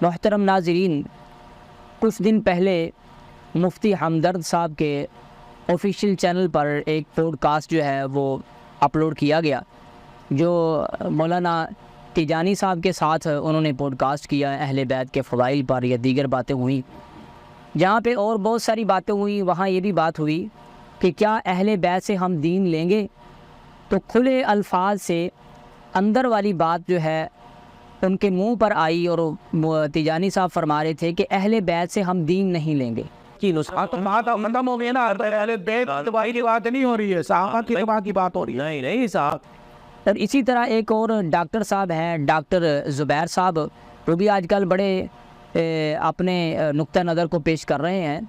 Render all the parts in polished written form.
محترم ناظرین، کچھ دن پہلے مفتی ہمدرد صاحب کے آفیشیل چینل پر ایک پوڈ کاسٹ جو ہے وہ اپلوڈ کیا گیا، جو مولانا تیجانی صاحب کے ساتھ انہوں نے پوڈ کاسٹ کیا اہل بیت کے فضائل پر یا دیگر باتیں ہوئیں، جہاں پہ اور بہت ساری باتیں ہوئیں۔ وہاں یہ بھی بات ہوئی کہ کیا اہل بیت سے ہم دین لیں گے، تو کھلے الفاظ سے اندر والی بات جو ہے ان کے منہ پر آئی، اور تیجانی صاحب فرما رہے تھے کہ اہل بیت سے ہم دین نہیں لیں گے۔ کی نسخہ تو بات ختم ہو گئی نا، اہل بیت تباہی کی بات نہیں ہو رہی ہے، صحابہ کی تباہ کی بات ہو رہی ہے۔ نہیں صاحب۔ اور اسی طرح ایک اور ڈاکٹر صاحب ہیں، ڈاکٹر زبیر صاحب، وہ بھی آج کل بڑے اپنے نقطہ نظر کو پیش کر رہے ہیں۔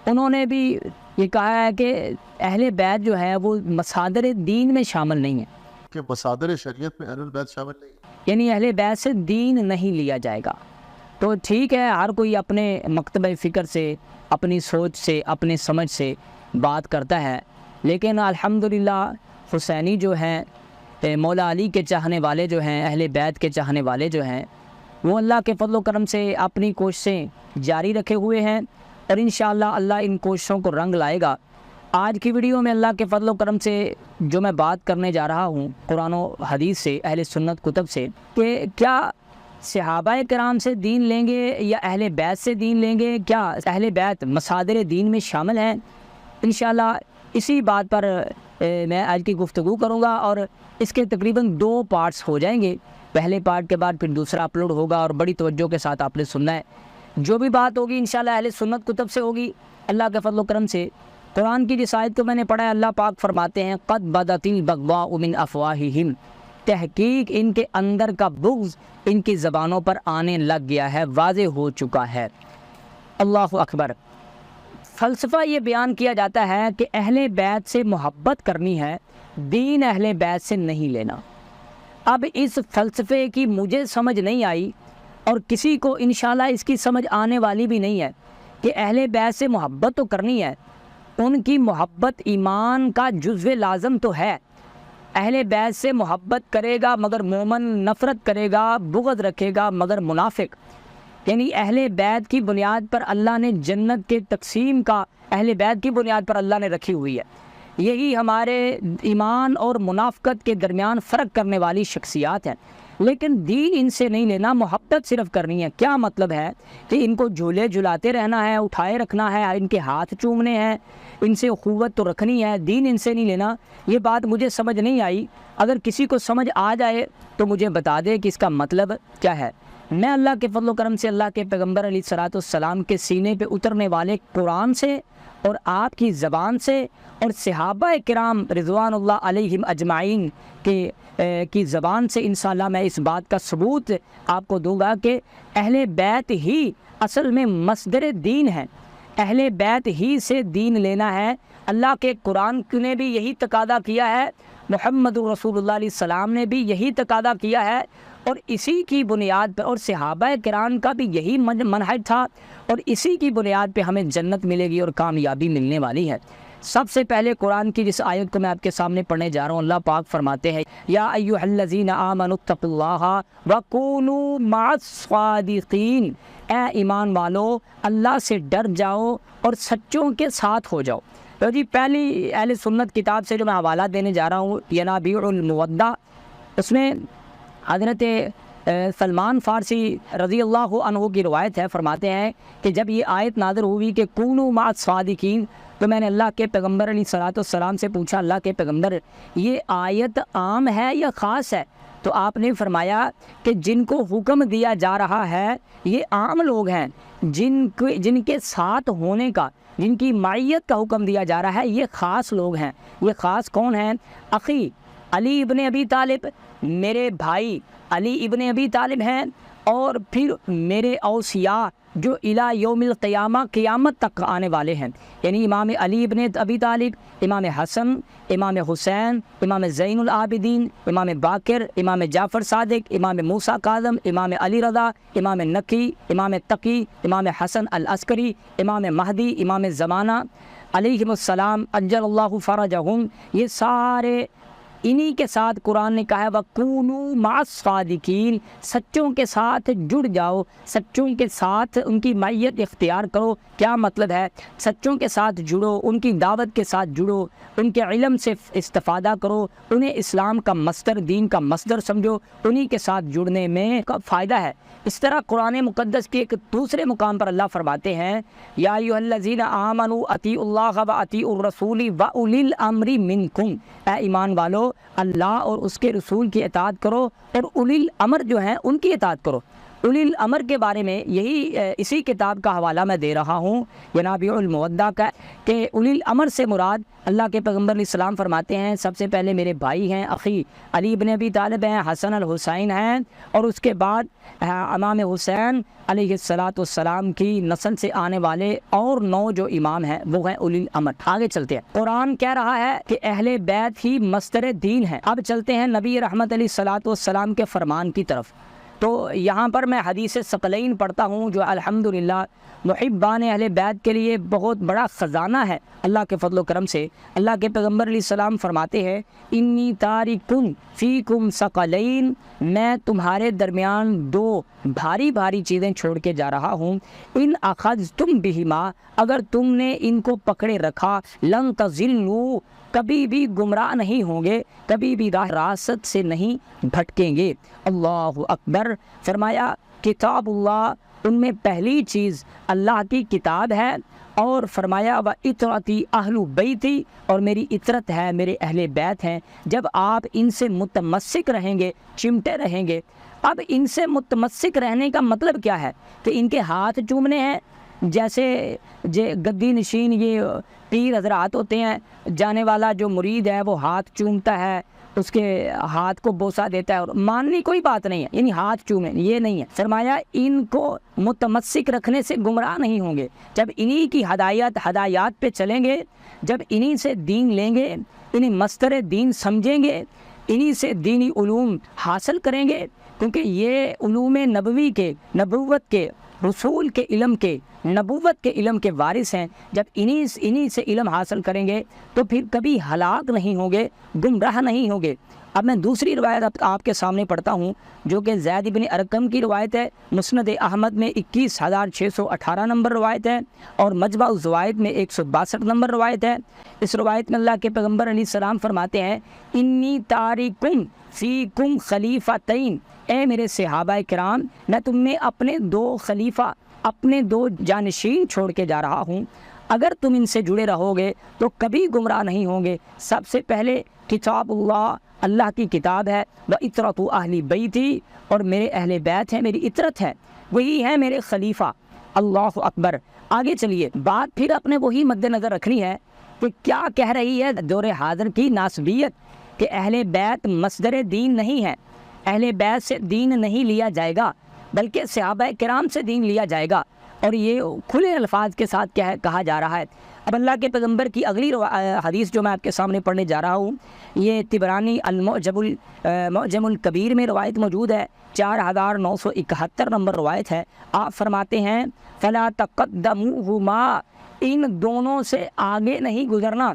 انہوں نے بھی یہ کہا ہے کہ اہل بیت جو ہے وہ مصادر دین میں شامل نہیں ہے، کہ مصادر شریعت میں اہل بیت شامل نہیں، یعنی اہل بیت سے دین نہیں لیا جائے گا۔ تو ٹھیک ہے، ہر کوئی اپنے مکتبہ فکر سے، اپنی سوچ سے، اپنے سمجھ سے بات کرتا ہے، لیکن الحمدللہ حسینی جو ہیں، مولا علی کے چاہنے والے جو ہیں، اہل بیت کے چاہنے والے جو ہیں، وہ اللہ کے فضل و کرم سے اپنی کوششیں جاری رکھے ہوئے ہیں، اور انشاءاللہ اللہ ان کوششوں کو رنگ لائے گا۔ آج کی ویڈیو میں اللہ کے فضل و کرم سے جو میں بات کرنے جا رہا ہوں قرآن و حدیث سے، اہل سنت کتب سے، کہ کیا صحابہ کرام سے دین لیں گے یا اہل بیت سے دین لیں گے، کیا اہل بیت مصادر دین میں شامل ہیں۔ انشاءاللہ اسی بات پر میں آج کی گفتگو کروں گا، اور اس کے تقریباً 2 پارٹس ہو جائیں گے۔ پہلے پارٹ کے بعد پھر دوسرا اپلوڈ ہوگا، اور بڑی توجہ کے ساتھ آپ نے سننا ہے۔ جو بھی بات ہوگی انشاءاللہ اہل سنت کتب سے ہوگی، اللہ کے فضل و کرم سے۔ قرآن کی جس آیت کو میں نے پڑھا ہے، اللہ پاک فرماتے ہیں قد بدت البغضاء من افواہہم، تحقیق ان کے اندر کا بغض ان کی زبانوں پر آنے لگ گیا ہے، واضح ہو چکا ہے۔ اللہ اکبر۔ فلسفہ یہ بیان کیا جاتا ہے کہ اہل بیت سے محبت کرنی ہے، دین اہل بیت سے نہیں لینا۔ اب اس فلسفے کی مجھے سمجھ نہیں آئی، اور کسی کو انشاءاللہ اس کی سمجھ آنے والی بھی نہیں ہے، کہ اہل بیت سے محبت تو کرنی ہے، ان کی محبت ایمان کا جزو لازم تو ہے۔ اہل بیت سے محبت کرے گا مگر مومن، نفرت کرے گا، بغض رکھے گا مگر منافق۔ یعنی اہل بیت کی بنیاد پر اللہ نے جنت کے تقسیم کا اہل بیت کی بنیاد پر اللہ نے رکھی ہوئی ہے۔ یہی ہمارے ایمان اور منافقت کے درمیان فرق کرنے والی شخصیات ہیں، لیکن دین ان سے نہیں لینا، محبت صرف کرنی ہے۔ کیا مطلب ہے کہ ان کو جھولے جھلاتے رہنا ہے، اٹھائے رکھنا ہے، ان کے ہاتھ چومنے ہیں، ان سے اخوت تو رکھنی ہے، دین ان سے نہیں لینا۔ یہ بات مجھے سمجھ نہیں آئی۔ اگر کسی کو سمجھ آ جائے تو مجھے بتا دے کہ اس کا مطلب کیا ہے۔ میں اللہ کے فضل و کرم سے، اللہ کے پیغمبر علیہ الصلوۃ کے سینے پہ اترنے والے قرآن سے، اور آپ کی زبان سے، اور صحابہ کرام رضوان اللہ علیہم اجمعین کی زبان سے انشاءاللہ میں اس بات کا ثبوت آپ کو دوں گا کہ اہل بیت ہی اصل میں مصدر دین ہے، اہل بیت ہی سے دین لینا ہے۔ اللہ کے قرآن نے بھی یہی تقاضا کیا ہے، محمد رسول اللہ علیہ السلام نے بھی یہی تقاضا کیا ہے، اور اسی کی بنیاد پر، اور صحابہ کرام کا بھی یہی منہج تھا، اور اسی کی بنیاد پہ ہمیں جنت ملے گی اور کامیابی ملنے والی ہے۔ سب سے پہلے قرآن کی جس آیت کو میں آپ کے سامنے پڑھنے جا رہا ہوں، اللہ پاک فرماتے ہیں یا ایھا الذین آمنوا اتقوا اللہ وکونوا مع الصادقین، اے ایمان والو اللہ سے ڈر جاؤ اور سچوں کے ساتھ ہو جاؤ۔ تو جی پہلی اہل سنت کتاب سے جو میں حوالہ دینے جا رہا ہوں، ینابیع المودع، اس میں حضرت سلمان فارسی رضی اللہ عنہ کی روایت ہے، فرماتے ہیں کہ جب یہ آیت نازل ہوئی کہ کونوا مع الصادقین، تو میں نے اللہ کے پیغمبر علیہ الصلوۃ والسلام سے پوچھا، اللہ کے پیغمبر یہ آیت عام ہے یا خاص ہے؟ تو آپ نے فرمایا کہ جن کو حکم دیا جا رہا ہے یہ عام لوگ ہیں، جن کے ساتھ ہونے کا، جن کی معیت کا حکم دیا جا رہا ہے یہ خاص لوگ ہیں۔ یہ خاص کون ہیں؟ اخی علی ابن ابی طالب، میرے بھائی علی ابن ابی طالب ہیں، اور پھر میرے اوصیاء جو الی یوم القیامہ، قیامت تک آنے والے ہیں، یعنی امام علی ابن ابی طالب، امام حسن، امام حسین، امام زین العابدین، امام باقر، امام جعفر صادق، امام موسیٰ کاظم، امام علی رضا، امام نقی، امام تقی، امام حسن العسکری، امام مہدی، امام زمانہ علیہم السلام عجل اللہ فرجہم، یہ سارے انہی کے ساتھ قرآن نے کہا ہے وَكُونُوا مَعَ الصَّادِقِينَ، سچوں کے ساتھ جڑ جاؤ، سچوں کے ساتھ ان کی معیت اختیار کرو۔ کیا مطلب ہے؟ سچوں کے ساتھ جڑو، ان کی دعوت کے ساتھ جڑو، ان کے علم سے استفادہ کرو، انہیں اسلام کا مصدر، دین کا مصدر سمجھو، انہی کے ساتھ جڑنے میں فائدہ ہے۔ اس طرح قرآن مقدس کے ایک دوسرے مقام پر اللہ فرماتے ہیں یا ایھا الذین آمنوا اطیعوا اللہ واطیعوا الرسول واولی الامر منکم، اے ایمان والو اللہ اور اس کے رسول کی اطاعت کرو اور اولی الامر جو ہیں ان کی اطاعت کرو۔ اولی الامر کے بارے میں اسی کتاب کا حوالہ میں دے رہا ہوں ینابیع المودع کا، کہ اولی الامر سے مراد اللہ کے پیغمبر علیہ السلام فرماتے ہیں سب سے پہلے میرے بھائی ہیں، اخی علی بن ابی طالب ہیں، حسن الحسین ہیں، اور اس کے بعد امام حسین علیہ السلام کی نسل سے آنے والے اور 9 جو امام ہیں وہ ہیں اولی الامر۔ آگے چلتے ہیں، قرآن کہہ رہا ہے کہ اہل بیت ہی مصدر دین ہے۔ اب چلتے ہیں نبی رحمت علیہ السلام کے فرمان کی طرف۔ تو یہاں پر میں حدیث ثقلین پڑھتا ہوں جو الحمدللہ محبان اہل بیت کے لیے بہت بڑا خزانہ ہے اللہ کے فضل و کرم سے۔ اللہ کے پیغمبر علیہ السلام فرماتے ہیں انی تارکن فیکم ثقلین، میں تمہارے درمیان 2 بھاری بھاری چیزیں چھوڑ کے جا رہا ہوں، ان اخذتم بہما، اگر تم نے ان کو پکڑے رکھا، لن تضلوا، کبھی بھی گمراہ نہیں ہوں گے، کبھی بھی راہ راست سے نہیں بھٹکیں گے۔ اللہ اکبر۔ فرمایا کتاب اللہ، ان میں پہلی چیز اللہ کی کتاب ہے، اور فرمایا وَإِطْرَتِي أَهْلُ بَيْتِي، اور میری عطرت ہے، میرے اہل بیت ہیں۔ جب آپ ان سے متمسک رہیں گے، چمٹے رہیں گے۔ اب ان سے متمسک رہنے کا مطلب کیا ہے؟ کہ ان کے ہاتھ چومنے ہیں، جیسے گدی نشین یہ پیر حضرات ہوتے ہیں، جانے والا جو مرید ہے وہ ہاتھ چومتا ہے، اس کے ہاتھ کو بوسہ دیتا ہے، اور ماننی کوئی بات نہیں ہے، یعنی ہاتھ چومیں یہ نہیں ہے۔ فرمایا ان کو متمسک رکھنے سے گمراہ نہیں ہوں گے، جب انہی کی ہدایات پہ چلیں گے، جب انہی سے دین لیں گے، انہی مصدر دین سمجھیں گے، انہی سے دینی علوم حاصل کریں گے، کیونکہ یہ علوم نبوی کے، نبوت کے، رسول کے علم کے، نبوت کے علم کے وارث ہیں۔ جب انہی سے علم حاصل کریں گے تو پھر کبھی ہلاک نہیں ہوں گے، گمراہ نہیں ہوں گے۔ اب میں دوسری روایت آپ کے سامنے پڑھتا ہوں جو کہ زید بن ارقم کی روایت ہے، مسند احمد میں 21618 نمبر روایت ہے، اور مجمع الزوائد میں 162 نمبر روایت ہے۔ اس روایت میں اللہ کے پیغمبر علیہ السلام فرماتے ہیں انی تارکم فیکم خلیفتین، اے میرے صحابہ کرام، میں تم میں اپنے 2 خلیفہ، اپنے 2 جانشین چھوڑ کے جا رہا ہوں، اگر تم ان سے جڑے رہو گے تو کبھی گمراہ نہیں ہوں گے۔ سب سے پہلے کتاب اللہ، اللہ کی کتاب ہے، وَإِطْرَتُ أَهْلِ بَيْتِي، اور میرے اہل بیت ہیں، میری عطرت ہے، وہی ہے میرے خلیفہ۔ اللہ اکبر۔ آگے چلیے، بات پھر اپنے وہی مد نظر رکھنی ہے کہ کیا کہہ رہی ہے دور حاضر کی ناسبیت، کہ اہل بیت مصدر دین نہیں ہے، اہل بیت سے دین نہیں لیا جائے گا بلکہ صحابہ کرام سے دین لیا جائے گا، اور یہ کھلے الفاظ کے ساتھ کیا ہے کہا جا رہا ہے۔ اب اللہ کے پیغمبر کی اگلی حدیث جو میں آپ کے سامنے پڑھنے جا رہا ہوں، یہ طبرانی المعجم الکبیر میں روایت موجود ہے، 4971 نمبر روایت ہے۔ آپ فرماتے ہیں فَلَا تَقَدَّمُوهُمَا، ان دونوں سے آگے نہیں گزرنا۔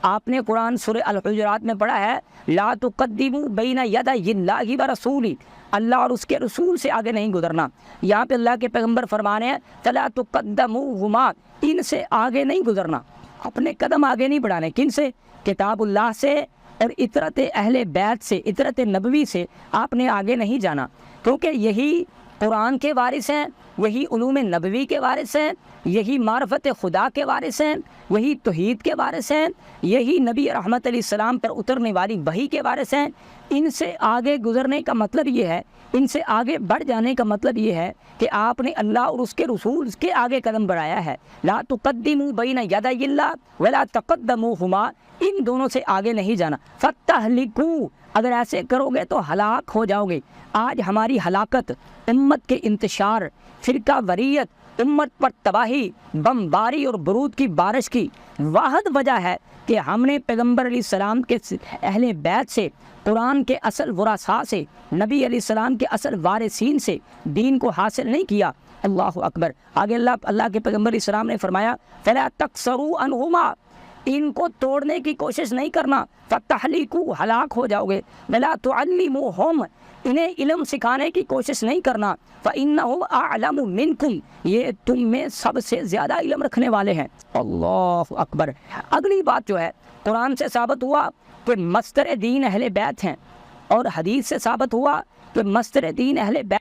آپ نے قرآن سورہ الحجرات میں پڑھا ہے لا تقدموا بین یدی اللہ ورسولہ، اللہ اور اس کے رسول سے آگے نہیں گزرنا۔ یہاں پہ اللہ کے پیغمبر فرمانے ہیں فلا تقدموہما، ان سے آگے نہیں گزرنا، اپنے قدم آگے نہیں بڑھانے۔ کن سے؟ کتاب اللہ سے اور عطرت اہل بیت سے، عطرت نبوی سے آپ نے آگے نہیں جانا، کیونکہ یہی قرآن کے وارث ہیں، وہی علوم نبوی کے وارث ہیں، یہی معرفت خدا کے وارث ہیں، وہی توحید کے وارث ہیں، یہی نبی رحمت علیہ السلام پر اترنے والی وحی کے وارث ہیں۔ ان سے آگے گزرنے کا مطلب یہ ہے، ان سے آگے بڑھ جانے کا مطلب یہ ہے کہ آپ نے اللہ اور اس کے رسول کے آگے قدم بڑھایا ہے۔ لا تقدموا بین یدی اللہ ولا تقدموہما، ان دونوں سے آگے نہیں جانا۔ فتہلکوا، اگر ایسے کرو گے تو ہلاک ہو جاؤ گے۔ آج ہماری ہلاکت، امت کے انتشار، فرقہ وریت، امت پر تباہی، بمباری اور برود کی بارش کی واحد وجہ ہے کہ ہم نے پیغمبر علیہ السلام کے اہل بیت سے، قرآن کے اصل ورثاء سے، نبی علیہ السلام کے اصل وارثین سے دین کو حاصل نہیں کیا۔ اللہ اکبر۔ آگے اللہ کے پیغمبر علیہ السلام نے فرمایا فَلَا تَقْصَرُوا عَنْهُمَا، ان کو توڑنے کی کوشش نہیں کرنا، فتحلیکو ہلاک ہو جاؤ گے، ولا تعلموہم انہیں علم سکھانے کی کوشش نہیں کرنا، فإنہ اعلم منکم یہ تم میں سب سے زیادہ علم رکھنے والے ہیں۔ اللہ اکبر۔ اگلی بات جو ہے قرآن سے ثابت ہوا کہ مصدر دین اہل بیت ہیں، اور حدیث سے ثابت ہوا کہ مصدر دین اہل بیت